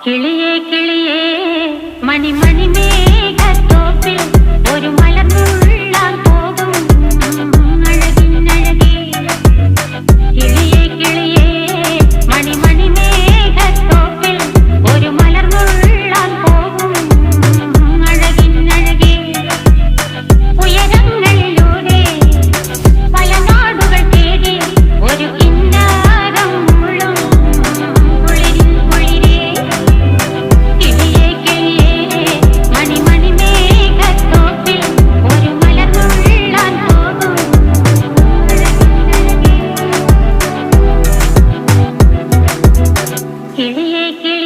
കിളിയേ കിളിയേ മണിമണി മേഘത്തോപ്പിൽ ഒരു മലർന്നുള്ളാൻ പോകും അഴകിനഴകേ. കിളിയേ കിളിയേ മണിമണി മേഘത്തോപ്പിൽ ഒരു മലർന്നുള്ളാൻ പോകും അഴകിനഴകേ. ഉയരങ്ങളിലൂടെ പല നാടുകൾ തേടി ഒരു കിന്നാരം മുള്ളും കുളിരിൻ കുളിരേ. കിളിയേ കിളിയേ മണിമണി മേഘത്തോപ്പിൽ ഒരു മലർന്നുള്ളാൻ പോകും അഴകിനഴകേ. കിളിയേ കിളിയേ